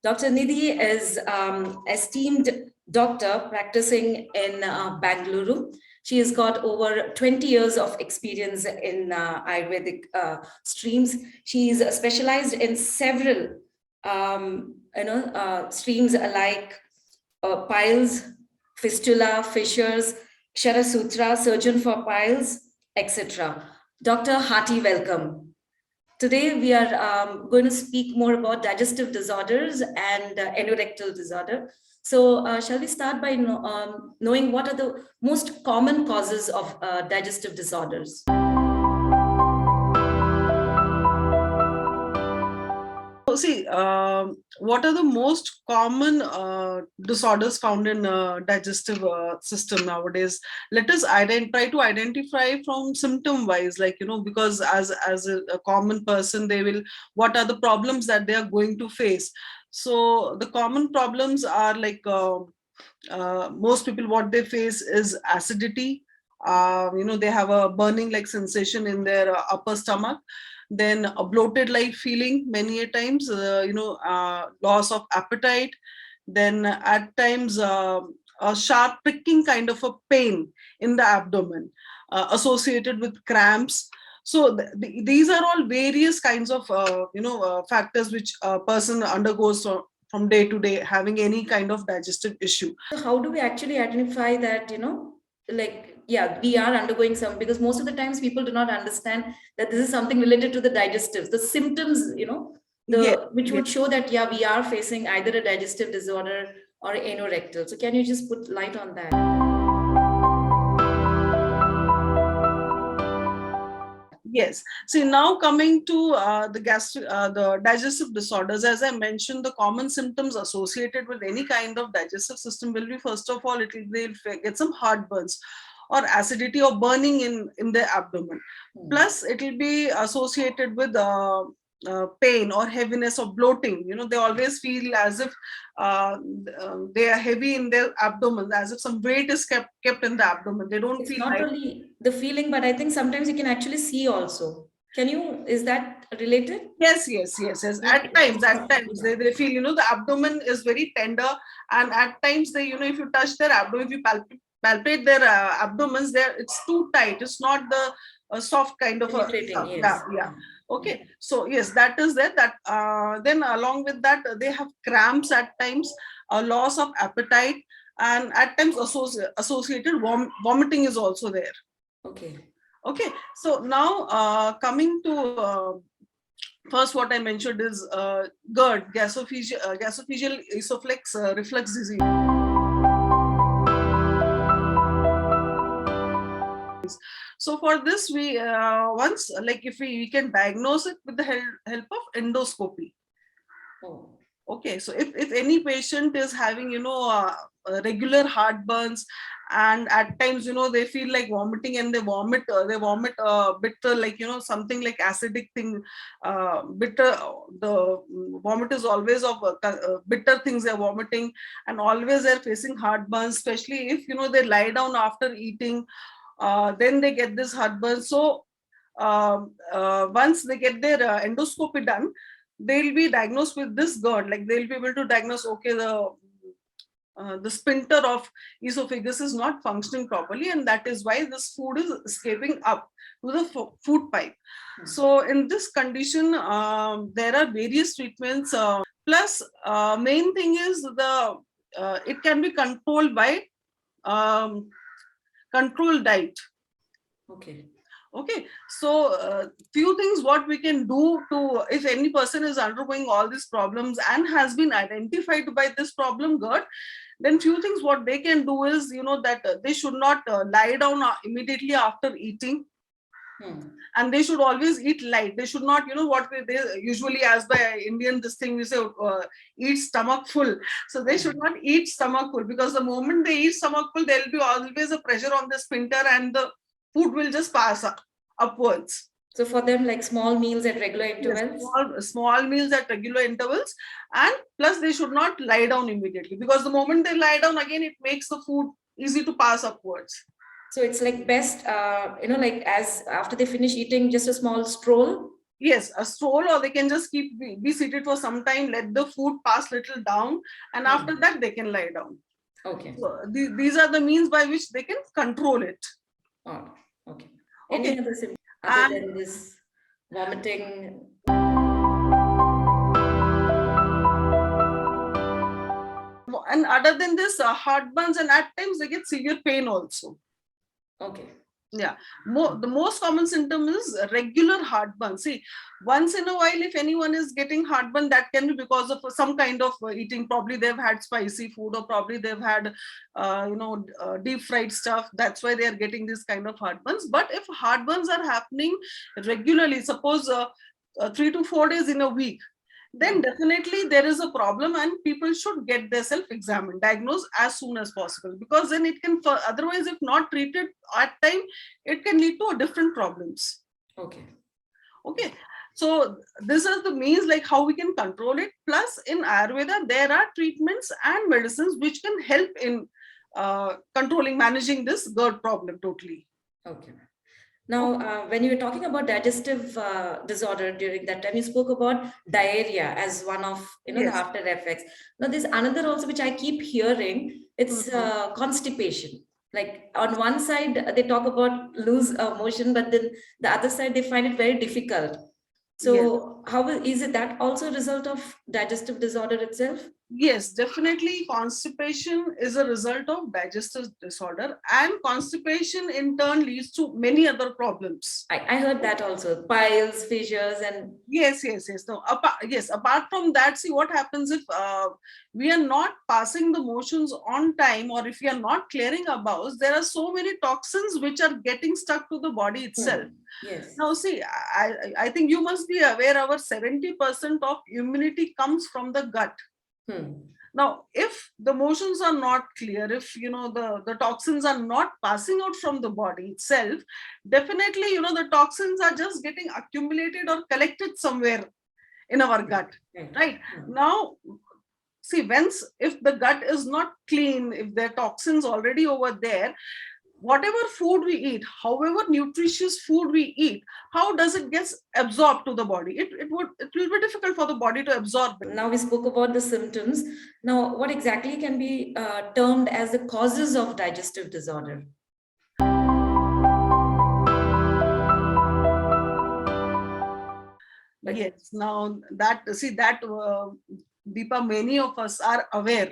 Dr. Nidhi is esteemed doctor practicing in Bangalore. She has got over 20 years of experience in Ayurvedic streams. She's specialized in several streams like piles, fistula, fissures, Kshara surgeon for piles, etc. Dr. Hearty, welcome. Today, we are going to speak more about digestive disorders and anorectal disorder. So, shall we start by knowing what are the most common causes of digestive disorders? See, what are the most common disorders found in digestive system nowadays? Let us try to identify from symptom wise, like, because as a common person, they will, what are the problems that they are going to face? So the common problems are like, most people, what they face is acidity. They have a burning like sensation in their upper stomach, then a bloated like feeling many a times, loss of appetite, then at times a sharp pricking kind of a pain in the abdomen associated with cramps. So these are all various kinds of factors which a person undergoes from day to day having any kind of digestive issue. So how do we actually identify that, we are undergoing some, because most of the times people do not understand that this is something related to the digestives, the symptoms, which would show that, we are facing either a digestive disorder or anorectal. So can you just put light on that? Yes. See, now coming to the digestive disorders, as I mentioned, the common symptoms associated with any kind of digestive system will be, first of all, they'll get some heartburns or acidity or burning in the abdomen. Plus, it will be associated with pain or heaviness or bloating. They always feel as if they are heavy in their abdomen, as if some weight is kept in the abdomen. They don't It's feel not only the feeling, but I think sometimes you can actually see also. Is that related? Yes. At times they feel, the abdomen is very tender, and at times they, if you touch their abdomen, if you palpate their abdomens, it's too tight. It's not the soft kind of Penetrating, yes. yeah. Okay, so yes, that is there. That then along with that, they have cramps at times, a loss of appetite, and at times associated vomiting is also there. Okay, so now coming to first, what I mentioned is GERD, gasophageal esophageal reflux disease. So for this, we once, like, if we can diagnose it with the help of endoscopy. Okay, so if any patient is having, regular heartburns, and at times, they feel like vomiting, and they vomit bitter, like, something like acidic thing, bitter, the vomit is always of bitter things they're vomiting, and always they're facing heartburns, especially if, they lie down after eating, then they get this heartburn. So once they get their endoscopy done, they'll be diagnosed with this GERD. Like, they'll be able to diagnose, okay, the sphincter of esophagus is not functioning properly, and that is why this food is escaping up to the food pipe. So in this condition, there are various treatments. Plus, main thing is it can be controlled by controlled diet. Okay, so few things what we can do to, if any person is undergoing all these problems and has been identified by this problem GERD, then few things what they can do is, that they should not lie down immediately after eating. And they should always eat light. They should not, what they usually, as by Indian this thing, we say, eat stomach full. So they should not eat stomach full, because the moment they eat stomach full, there will be always a pressure on the sphincter, and the food will just pass upwards. So for them, like small meals at regular intervals? Yes, small meals at regular intervals. And plus, they should not lie down immediately, because the moment they lie down, again, it makes the food easy to pass upwards. So it's like best, as after they finish eating, just a small stroll? Yes, a stroll, or they can just be seated for some time, let the food pass little down, and after that they can lie down. Okay. So these are the means by which they can control it. Oh, okay. Okay. Any other symptoms other than this vomiting? And other than this, heartburns, and at times they get severe pain also. Okay. Yeah, the most common symptom is regular heartburn. See, once in a while, if anyone is getting heartburn, that can be because of some kind of eating. Probably they've had spicy food, or probably they've had, deep fried stuff. That's why they are getting this kind of heartburns. But if heartburns are happening regularly, suppose 3 to 4 days in a week, then definitely there is a problem, and people should get their self-examined, diagnosed as soon as possible, because then it can, otherwise, if not treated at time, it can lead to different problems. Okay. So this is the means like how we can control it. Plus, in Ayurveda, there are treatments and medicines which can help in controlling, managing this GERD problem totally. Okay. Now, when you were talking about digestive disorder during that time, you spoke about diarrhea as one of the after effects. Now, there's another also which I keep hearing. It's constipation. Like on one side, they talk about lose motion, but then the other side, they find it very difficult. So, how is it that also a result of digestive disorder itself? Yes, definitely. Constipation is a result of digestive disorder, and constipation in turn leads to many other problems. I heard that also, piles, fissures, and yes. No, apart from that, see what happens if we are not passing the motions on time, or if we are not clearing our bowels, there are so many toxins which are getting stuck to the body itself. Yes. Now, see, I think you must be aware our 70% of immunity comes from the gut. Now, if the motions are not clear, if the toxins are not passing out from the body itself, definitely the toxins are just getting accumulated or collected somewhere in our gut, right? Now, see, if the gut is not clean, if there are toxins already over there, whatever food we eat, however nutritious food we eat, how does it get absorbed to the body? It will be difficult for the body to absorb it. Now we spoke about the symptoms. Now, what exactly can be termed as the causes of digestive disorder? Yes, now that, see, that Deepa, many of us are aware.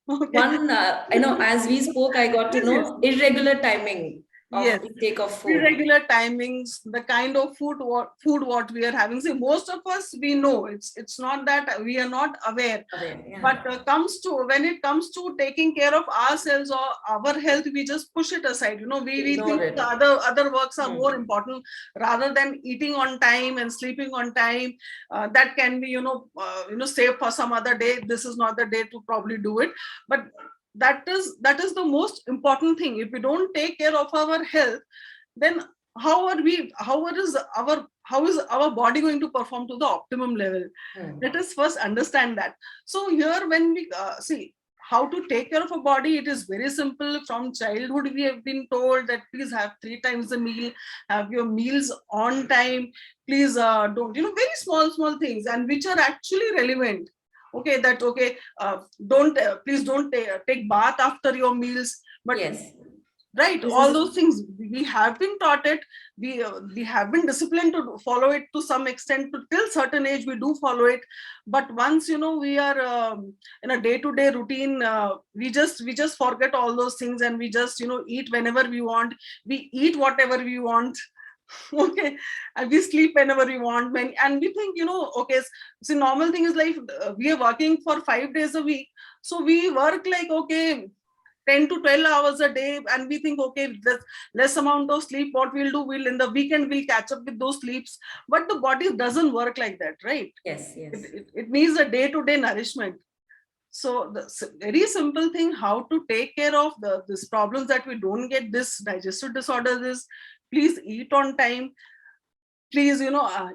Okay. One, as we spoke, I got to know irregular timing of intake of food. Irregular timings, the kind of food what we are having. See, most of us, we know, it's not that we are not aware. But when it comes to taking care of ourselves or our health, we just push it aside. We think the other works are more important, rather than eating on time and sleeping on time. That can be saved for some other day. This is not the day to probably do it. But that is the most important thing. If we don't take care of our health, then how is our body going to perform to the optimum level? Let us first understand that. So here, when we see how to take care of a body, it is very simple. From childhood, we have been told that please have 3 times a meal, have your meals on time, please don't, very small things, and which are actually relevant. Okay, that please don't take bath after your meals. But right, all those things we have been taught it. We have been disciplined to follow it to some extent. Till certain age we do follow it, but once we are in a day-to-day routine, we just forget all those things, and we just eat whenever we want, we eat whatever we want. Okay, and we sleep whenever we want, and we think okay, so normal thing is like we are working for 5 days a week, so we work like, okay, 10 to 12 hours a day, and we think, okay, less amount of sleep, what we'll do, in the weekend we'll catch up with those sleeps. But the body doesn't work like that, right? Yes. It needs a day-to-day nourishment. So the very simple thing how to take care of these problems, that we don't get this digestive disorders, is please eat on time. Please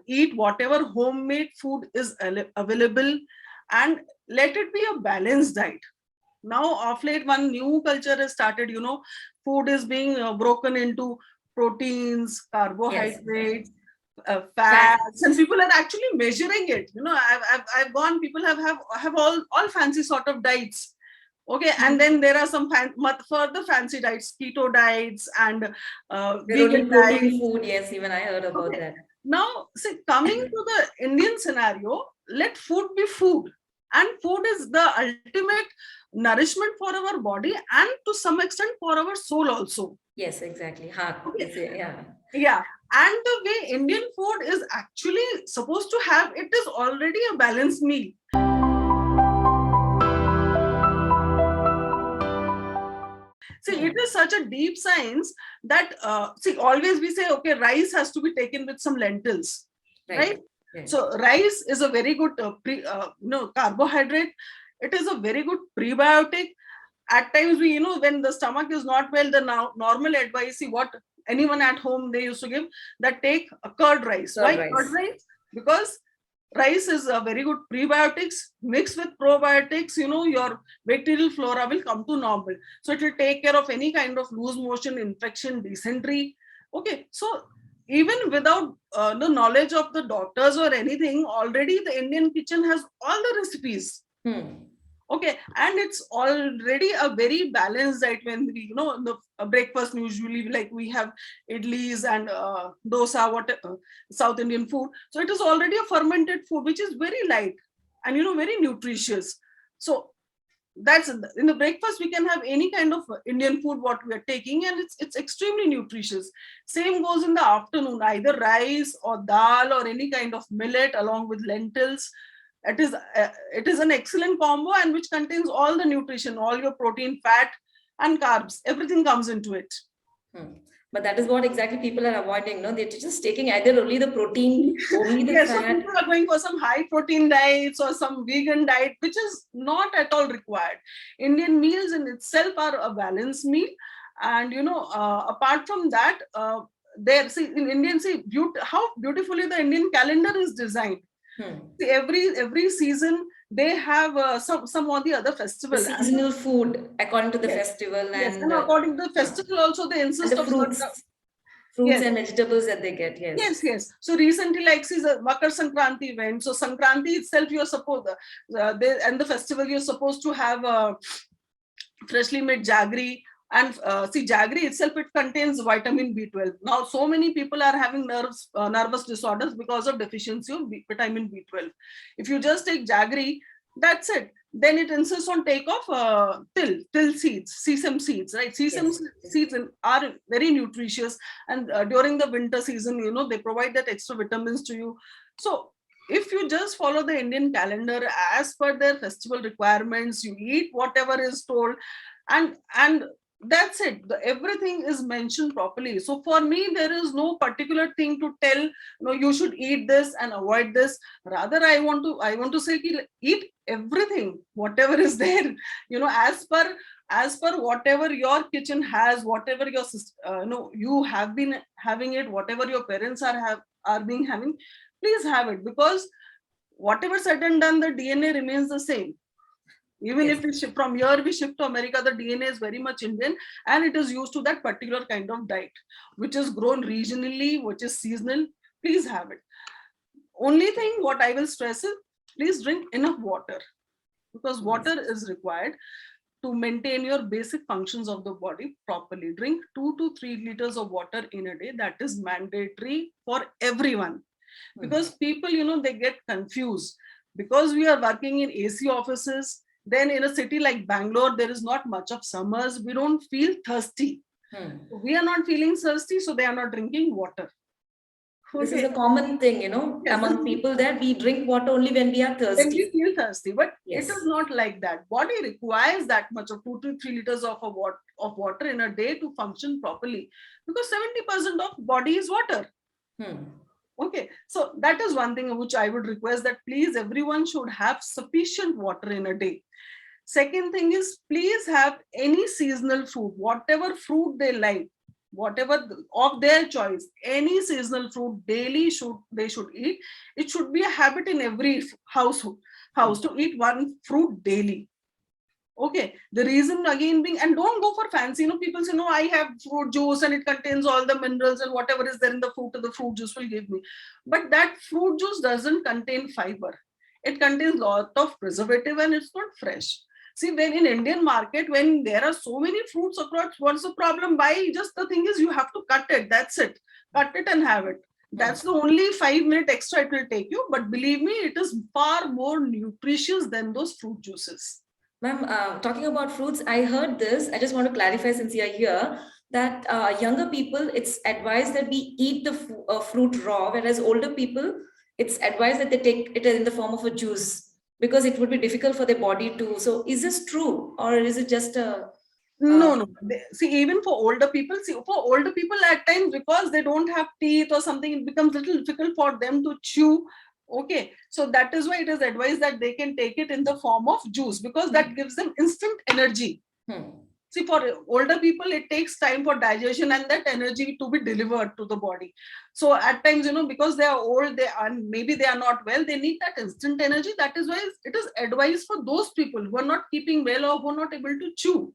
eat whatever homemade food is available, and let it be a balanced diet. Now of late, one new culture has started. Food is being broken into proteins, carbohydrates, fats, and people are actually measuring it. I've gone, people have all fancy sort of diets. Okay, and then there are some further fancy diets, keto diets and vegan protein diets. food. Yes, even I heard about that. Now, see, coming to the Indian scenario, let food be food. And food is the ultimate nourishment for our body and to some extent for our soul also. Yes, exactly. Heart. Okay. Yeah. Yeah. And the way Indian food is actually supposed to have, it is already a balanced meal. See, it is such a deep science that, always we say, okay, rice has to be taken with some lentils, right? So rice is a very good carbohydrate. It is a very good prebiotic. At times we, when the stomach is not well, the normal advice, see what anyone at home they used to give, that take a curd rice. Why curd rice? Because rice is a very good prebiotics mixed with probiotics. Your bacterial flora will come to normal, so it will take care of any kind of loose motion, infection, dysentery. Okay, so even without the knowledge of the doctors or anything, already the Indian kitchen has all the recipes. Okay, and it's already a very balanced diet. When we, the breakfast usually, like we have idlis and dosa, South Indian food. So it is already a fermented food, which is very light and very nutritious. So that's in the breakfast we can have any kind of Indian food what we are taking, and it's extremely nutritious. Same goes in the afternoon, either rice or dal or any kind of millet along with lentils. It is an excellent combo, and which contains all the nutrition, all your protein, fat and carbs, everything comes into it. But that is what exactly people are avoiding. No, they're just taking either only the protein, only the fat. So people are going for some high protein diets or some vegan diet, which is not at all required. Indian meals in itself are a balanced meal, and apart from that, in Indian, how beautifully the Indian calendar is designed. See, every season they have some or the other festival. The seasonal food according to the festival, and according to the festival also they insist on fruits and vegetables that they get. Yes. So recently, like Makar Sankranti went. So Sankranti itself, you're supposed and the festival you're supposed to have freshly made jaggery. And jaggery itself, it contains vitamin B12. Now, so many people are having nervous disorders because of deficiency of vitamin B12. If you just take jaggery, that's it. Then it insists on take of till seeds, sesame seeds, right? Sesame seeds are very nutritious, and during the winter season, they provide that extra vitamins to you. So if you just follow the Indian calendar as per their festival requirements, you eat whatever is told, and that's it. Everything is mentioned properly. So for me, there is no particular thing to tell, you should eat this and avoid this. Rather, I want to say, eat everything, whatever is there, as per whatever your kitchen has, whatever your you have been having it, whatever your parents are being having, please have it, because whatever said and done, the DNA remains the same. Even if we shift from here, we shift to America, the DNA is very much Indian, and it is used to that particular kind of diet, which is grown regionally, which is seasonal. Please have it. Only thing what I will stress is, please drink enough water, because water is required to maintain your basic functions of the body properly. Drink 2 to 3 liters of water in a day. That is mandatory for everyone, because people, they get confused, because we are working in AC offices. Then in a city like Bangalore, there is not much of summers. We don't feel thirsty. We are not feeling thirsty, so they are not drinking water. This is a common thing, among people, that we drink water only when we are thirsty. When we feel thirsty, but it is not like that. Body requires that much of 2 to 3 liters of water in a day to function properly, because 70% of body is water. Okay, so that is one thing which I would request, that please everyone should have sufficient water in a day. Second thing is, please have any seasonal fruit, whatever fruit they like, whatever of their choice, any seasonal fruit daily they should eat. It should be a habit in every house to eat one fruit daily. Okay, the reason again being, and don't go for fancy, people say, no, I have fruit juice and it contains all the minerals and whatever is there in the fruit, the fruit juice will give me. But that fruit juice doesn't contain fiber. It contains lot of preservative and it's not fresh. See, when in Indian market, when there are so many fruits across, what's the problem? Buy, just the thing is you have to cut it. That's it. Cut it and have it. That's the only 5 minute extra it will take you. But believe me, it is far more nutritious than those fruit juices. Ma'am, talking about fruits, I heard this. I just want to clarify since you're here that younger people, it's advised that we eat the fruit raw, whereas older people, it's advised that they take it in the form of a juice because it would be difficult for their body to. So, is this true, or is it just a? No, no. See, even for older people, at times, because they don't have teeth or something, it becomes little difficult for them to chew. Okay, so that is why it is advised that they can take it in the form of juice, because that gives them instant energy. See, for older people, it takes time for digestion and that energy to be delivered to the body. So at times, because they are old, maybe they are not well, they need that instant energy. That is why it is advised for those people who are not keeping well or who are not able to chew.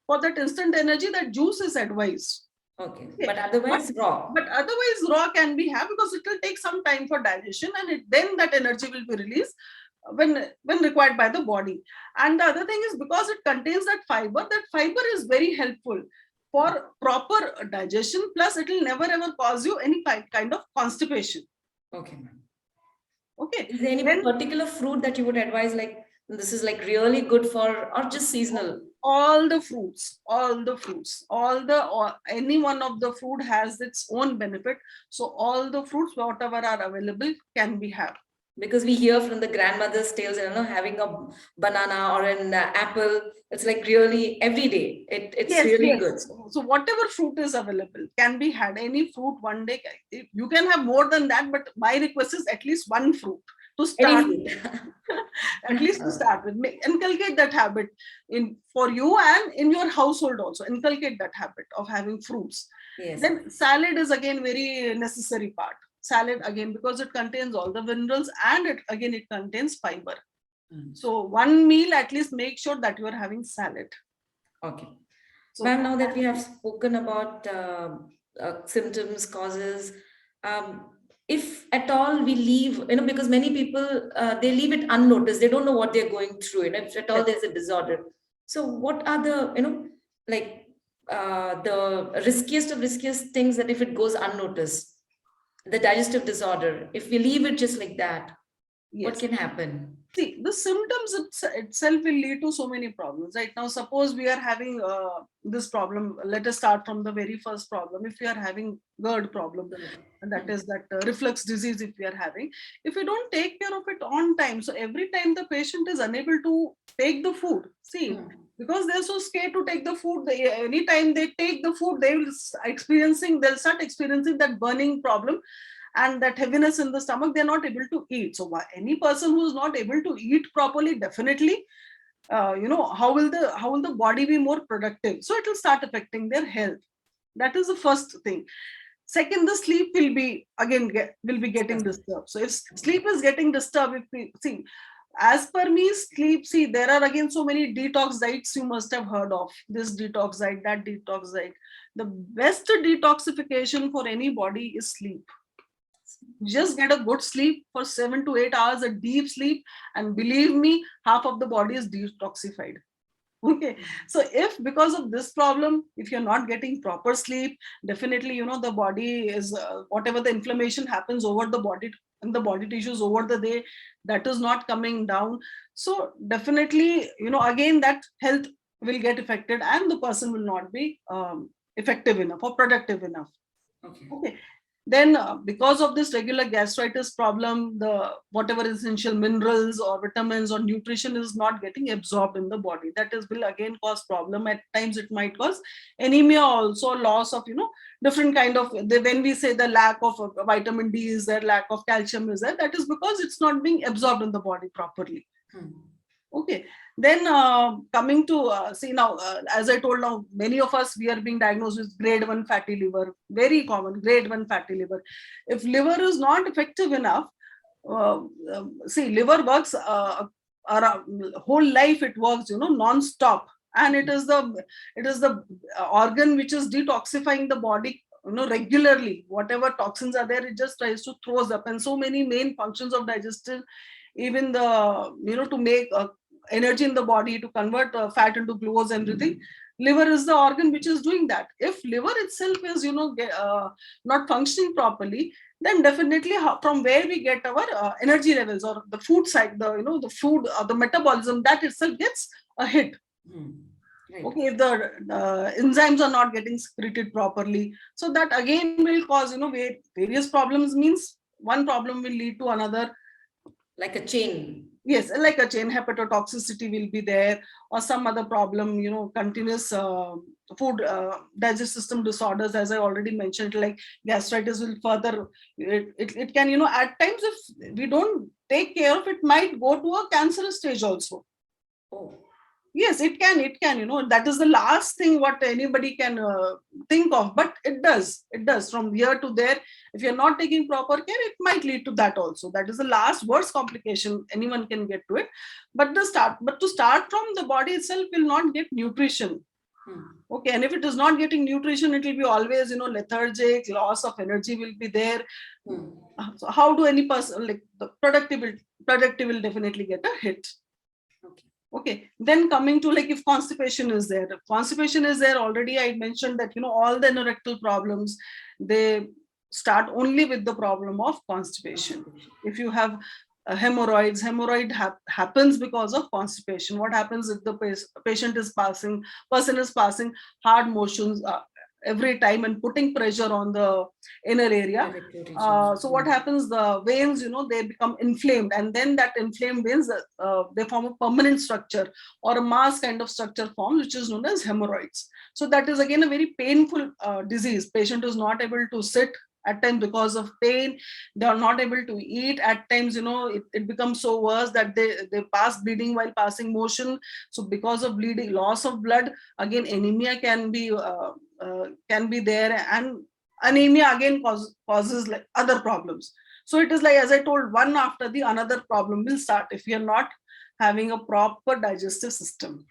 For that instant energy, that juice is advised. Okay. But otherwise raw. But otherwise raw can be had because it will take some time for digestion, and then that energy will be released when required by the body. And the other thing is, because it contains that fiber is very helpful for proper digestion, plus it will never ever cause you any kind of constipation. Okay, ma'am. Okay. Is there any particular fruit that you would advise, like this is like really good for, or just seasonal? All the fruits, any one of the fruit has its own benefit. So all the fruits, whatever are available, can be had. Because we hear from the grandmother's tales, having a banana or an apple, it's like really every day. It's really good. So whatever fruit is available can be had. Any fruit one day. You can have more than that, but my request is at least one fruit to start. At least to start with. Inculcate that habit for you and in your household also. Inculcate that habit of having fruits. Yes. Then salad is again very necessary part. Salad again, because it contains all the minerals and it contains fiber. So one meal, at least make sure that you are having salad. Okay. So, ma'am, now that we have spoken about symptoms, causes, if at all we leave, because many people, they leave it unnoticed. They don't know what they're going through, if at all there's a disorder. So what are the, the riskiest things that if it goes unnoticed? The digestive disorder, if we leave it just like that, what can happen? See, the symptoms itself will lead to so many problems. Right now, suppose we are having this problem. Let us start from the very first problem. If we are having GERD problem, and that is that reflux disease, if we are having, if we don't take care of it on time, so every time the patient is unable to take the food, because they're so scared to take the food, anytime they take the food, they'll start experiencing that burning problem and that heaviness in the stomach. They're not able to eat. So any person who is not able to eat properly, definitely, how will the body be more productive? So it will start affecting their health. That is the first thing. Second, the sleep will be getting disturbed. So if sleep is getting disturbed, as per me, sleep, there are again so many detox diets you must have heard of. This detox diet, that detox diet. The best detoxification for any body is sleep. Just get a good sleep for 7 to 8 hours, a deep sleep, and believe me, half of the body is detoxified. Okay, so if because of this problem, if you're not getting proper sleep, definitely the body is whatever the inflammation happens over the body and the body tissues over the day, that is not coming down. So definitely, again, that health will get affected and the person will not be effective enough or productive enough. Okay. Then because of this regular gastritis problem, the whatever essential minerals or vitamins or nutrition is not getting absorbed in the body. That will again cause problem. At times it might cause anemia also, loss of different kind of, when we say the lack of vitamin D is there, lack of calcium is there, that is because it's not being absorbed in the body properly. Okay, then coming to as I told, now many of us, we are being diagnosed with grade 1 fatty liver, very common, grade 1 fatty liver. If liver is not effective enough, liver works whole life it works, non-stop, and it is the organ which is detoxifying the body, regularly. Whatever toxins are there, it just tries to throws up. And so many main functions of digestion, even the to make energy in the body, to convert fat into glucose, everything. Liver is the organ which is doing that. If liver itself is not functioning properly, then definitely from where we get our energy levels, or the food side, the food, the metabolism, that itself gets a hit. Right. Okay, if the enzymes are not getting secreted properly, so that again will cause various problems. Means one problem will lead to another, like a chain. Yes, like a chain. Hepatotoxicity will be there, or some other problem, continuous food digestive system disorders, as I already mentioned, like gastritis will further, it can, at times, if we don't take care of it, might go to a cancerous stage also. Oh. Yes, it can, that is the last thing what anybody can think of, but it does from here to there. If you're not taking proper care, it might lead to that also. That is the last worst complication anyone can get to it. But to start from the body itself will not get nutrition. Okay, and if it is not getting nutrition, it will be always, lethargic, loss of energy will be there. So how do any person, like the productive will definitely get a hit. Okay, then coming to, like, if constipation is there. Already I mentioned that, all the anorectal problems, they start only with the problem of constipation. If you have hemorrhoids, happens because of constipation. What happens if the person is passing hard motions every time and putting pressure on the inner area? So what happens, the veins, they become inflamed, and then that inflamed veins, they form a permanent structure, or a mass kind of structure forms, which is known as hemorrhoids. So that is again a very painful disease. Patient is not able to sit at times because of pain. They are not able to eat at times. It becomes so worse that they pass bleeding while passing motion. So because of bleeding, loss of blood, again anemia can be there, and anemia again causes like other problems. So it is like, as I told, one after the another problem will start if you are not having a proper digestive system.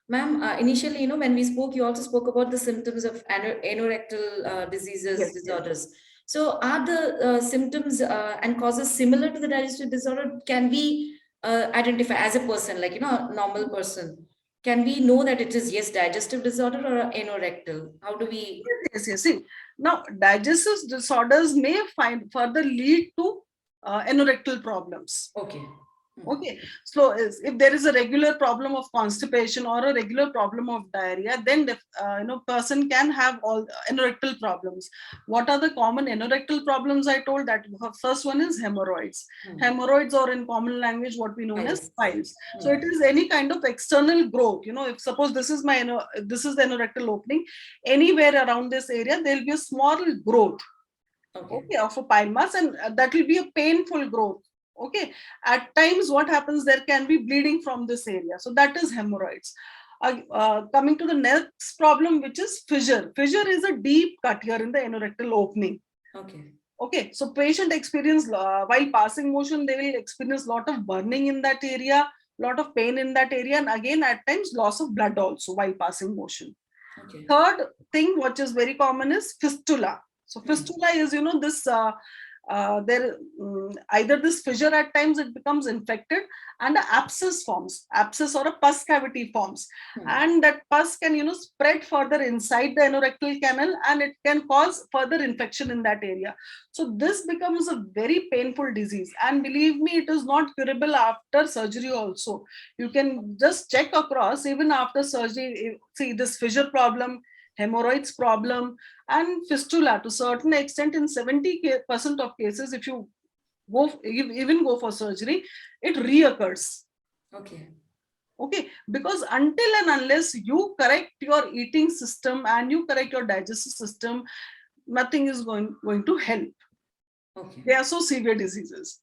Ma'am, initially, when we spoke, you also spoke about the symptoms of anorectal diseases, disorders. Yes. So are the symptoms and causes similar to the digestive disorder? Can we identify as a person, like, a normal person? Can we know that it is, yes, digestive disorder or anorectal? How do we? Yes. See, now digestive disorders may further lead to anorectal problems. Okay, so if there is a regular problem of constipation or a regular problem of diarrhea, then person can have all anorectal problems. What are the common anorectal problems? I told that first one is hemorrhoids. Hemorrhoids, or in common language what we know as piles. So it is any kind of external growth. If suppose this is the anorectal opening, anywhere around this area there will be a small growth, okay, of a pile mass, and that will be a painful growth. Okay, at times what happens, there can be bleeding from this area. So that is hemorrhoids. Coming to the next problem, which is fissure. Fissure is a deep cut here in the anorectal opening. Okay, so patient experience while passing motion, they will experience lot of burning in that area, lot of pain in that area, and again at times loss of blood also while passing motion. Third thing which is very common is fistula. So fistula is, this either this fissure, at times it becomes infected and an abscess forms, or a pus cavity forms, and that pus can spread further inside the anorectal canal, and it can cause further infection in that area. So this becomes a very painful disease, and believe me, it is not curable after surgery also. You can just check across, even after surgery, see this fissure problem, hemorrhoids problem, and fistula to certain extent in 70% of cases. If you even go for surgery, it reoccurs. Okay, because until and unless you correct your eating system and you correct your digestive system, nothing is going to help. They are so severe diseases.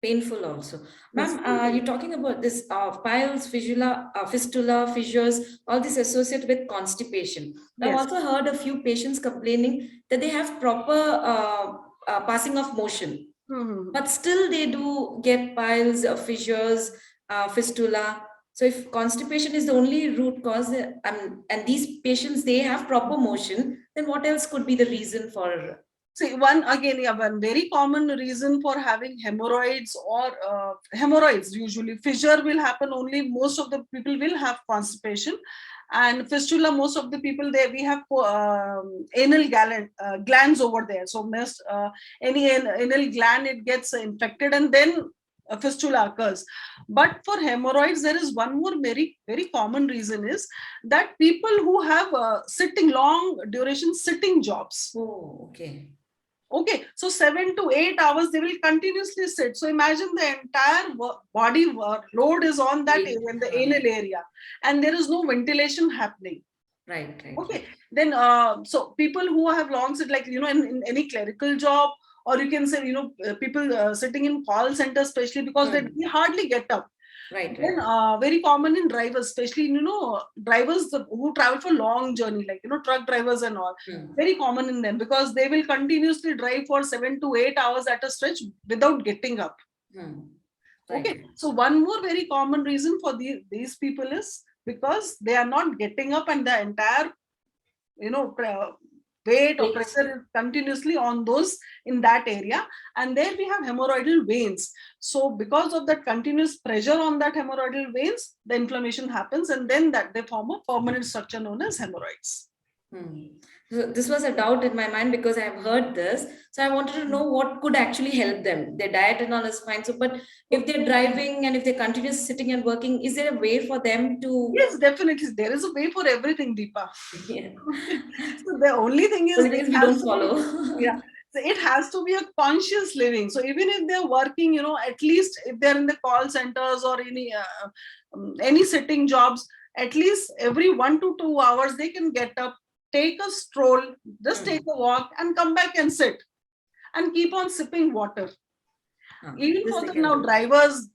Painful also. Ma'am, you're talking about this piles, fistula, fissures, all this associated with constipation. I've also heard a few patients complaining that they have proper passing of motion, but still they do get piles, fissures, fistula. So if constipation is the only root cause, and these patients, they have proper motion, then what else could be the reason for? See, one very common reason for having hemorrhoids or hemorrhoids, usually fissure will happen only, most of the people will have constipation, and fistula, most of the people there, we have anal glands over there. So any anal gland, it gets infected and then a fistula occurs. But for hemorrhoids, there is one more very, very common reason is that people who have long duration sitting jobs. Oh, okay. Okay, so 7 to 8 hours they will continuously sit. So imagine the entire body load is on that area, in the anal area, and there is no ventilation happening. Right. Okay, then so people who have long sit, like in any clerical job, or you can say people sitting in call centers, especially because they hardly get up. Right. Then very common in drivers, especially drivers who travel for long journey, like truck drivers and all. Very common in them, because they will continuously drive for 7 to 8 hours at a stretch without getting up. Right. Okay, so one more very common reason for these people is because they are not getting up, and the entire weight or pressure is continuously on those in that area, and there we have hemorrhoidal veins. So because of that continuous pressure on that hemorrhoidal veins, the inflammation happens, and then that they form a permanent structure known as hemorrhoids. So this was a doubt in my mind because I have heard this. So I wanted to know what could actually help them. Their diet and all is fine. So, but if they're driving and if they continue sitting and working, is there a way for them to? Yes, definitely. There is a way for everything, Deepa. Yeah. So the only thing is, we don't follow. Yeah. So it has to be a conscious living. So even if they're working, at least if they're in the call centers or any sitting jobs, at least every 1 to 2 hours they can get up, take a stroll, just take a walk, and come back and sit, and keep on sipping water. Even for the now drivers,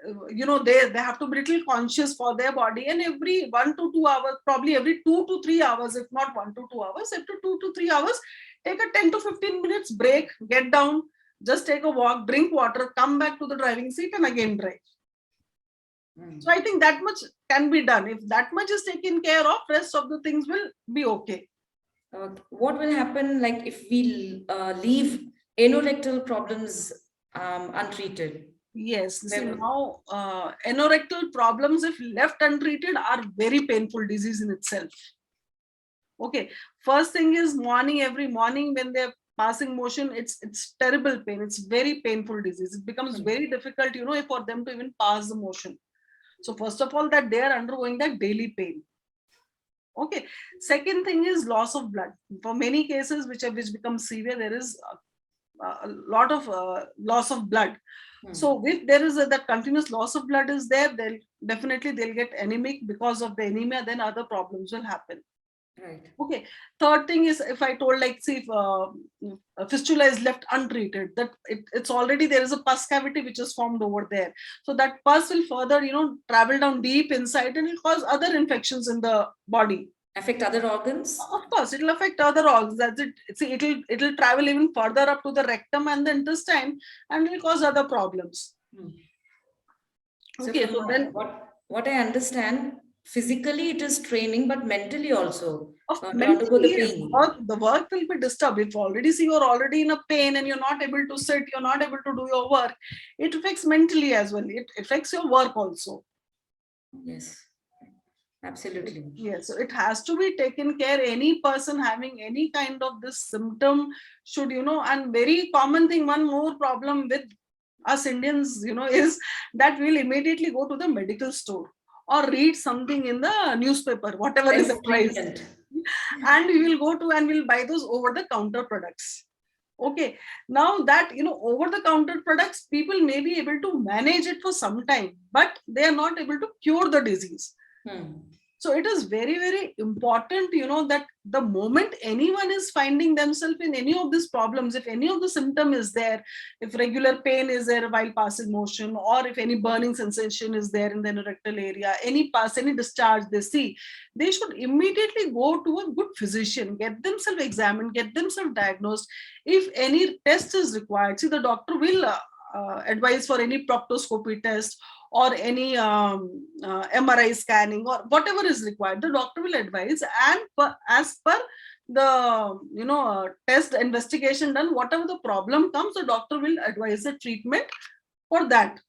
they have to be little conscious for their body, and every 1 to 2 hours, probably every 2 to 3 hours, if not 1 to 2 hours, after 2 to 3 hours, take a 10 to 15 minutes break, get down, just take a walk, drink water, come back to the driving seat, and again drive. So I think that much can be done. If that much is taken care of, rest of the things will be okay. What will happen, like, if we leave anorectal problems untreated? Yes. See, now anorectal problems, if left untreated, are very painful disease in itself. Okay. First thing is every morning when they're passing motion, it's terrible pain. It's very painful disease. It becomes very difficult, for them to even pass the motion. So first of all, that they are undergoing that daily pain. Okay. Second thing is loss of blood. For many cases which become severe, there is a lot of loss of blood. So if there is that continuous loss of blood is there, they'll get anemic. Because of the anemia, then other problems will happen. Right. Okay. Third thing is, if I told, like, see, if a fistula is left untreated, that it's already, there is a pus cavity which is formed over there. So that pus will further, travel down deep inside, and will cause other infections in the body. Affect other organs? Of course, it will affect other organs. That's it. See, it'll travel even further up to the rectum and the intestine, and will cause other problems. Okay, so then what I understand, physically it is training, but mentally also. Mentally, the work will be disturbed. If already you're already in a pain and you're not able to sit, you're not able to do your work, it affects mentally as well. It affects your work also. Yes. Absolutely. Yes, so it has to be taken care. Any person having any kind of this symptom should, and very common thing, one more problem with us Indians, is that we'll immediately go to the medical store or read something in the newspaper, whatever is advised. And we will go to and we'll buy those over-the-counter products. Okay, now that, over-the-counter products, people may be able to manage it for some time, but they are not able to cure the disease. So it is very, very important, that the moment anyone is finding themselves in any of these problems, if any of the symptom is there, if regular pain is there while passing motion, or if any burning sensation is there in the anorectal area, any discharge they see, they should immediately go to a good physician, get themselves examined, get themselves diagnosed. If any test is required, see, the doctor will advise for any proctoscopy test or any MRI scanning or whatever is required, the doctor will advise, and as per the test investigation done, whatever the problem comes, the doctor will advise the treatment for that.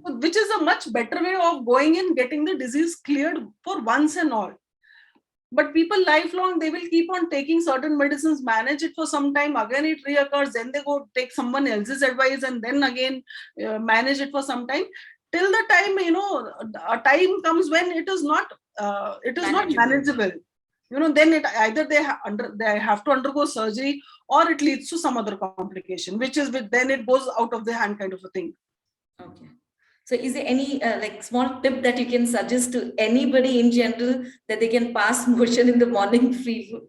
Which is a much better way of going in, getting the disease cleared for once and all. But people lifelong, they will keep on taking certain medicines, manage it for some time, again it reoccurs, then they go take someone else's advice, and then again manage it for some time, till the time a time comes when it is not manageable. Then it either they have to undergo surgery, or it leads to some other complication, which is then it goes out of the hand kind of a thing. Okay. So is there any like small tip that you can suggest to anybody in general that they can pass motion in the morning free food?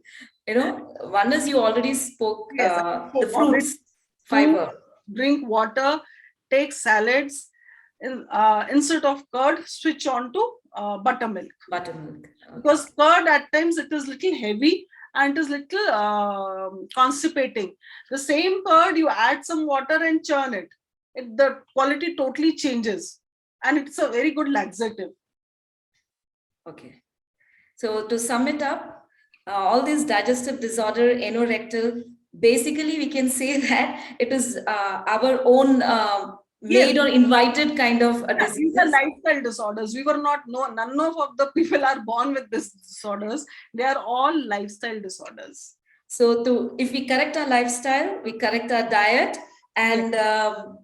One is you already spoke, yes, the fruits, fiber. Drink water, take salads, instead of curd, switch on to buttermilk. Buttermilk. Okay. Because curd at times it is little heavy and it is little constipating. The same curd, you add some water and churn it. The quality totally changes, and it's a very good laxative. Okay. So to sum it up, all these digestive disorder, anorectal, basically we can say that it is our own made or invited kind of a disease. These are lifestyle disorders. We were not, none of the people are born with these disorders. They are all lifestyle disorders. So if we correct our lifestyle, we correct our diet, and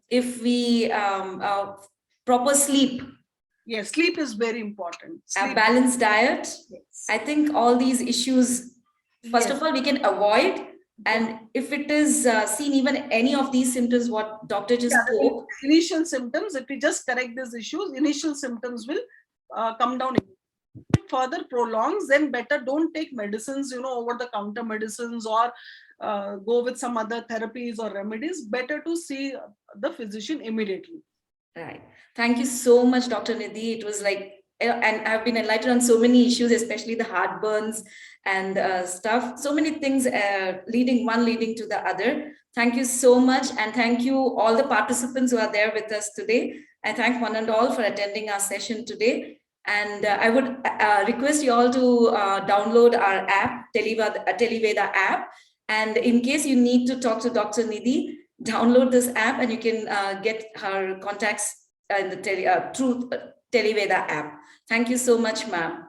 if we proper sleep. Yes, sleep is very important. A balanced diet. Yes. I think all these issues, first of all, we can avoid. And if it is seen even any of these symptoms, what doctor just spoke. Initial symptoms, if we just correct these issues, initial symptoms will come down. If it further prolongs, then better don't take medicines, over the counter medicines, or go with some other therapies or remedies. Better to see the physician immediately. Right. Thank you so much, Dr. Nidhi. It was like, and I've been enlightened on so many issues, especially the heartburns and stuff. So many things leading to the other. Thank you so much. And thank you all the participants who are there with us today. I thank one and all for attending our session today. And I would request you all to download our app, Televeda app. And in case you need to talk to Dr. Nidhi, download this app and you can get her contacts in the through Televeda app. Thank you so much, ma'am.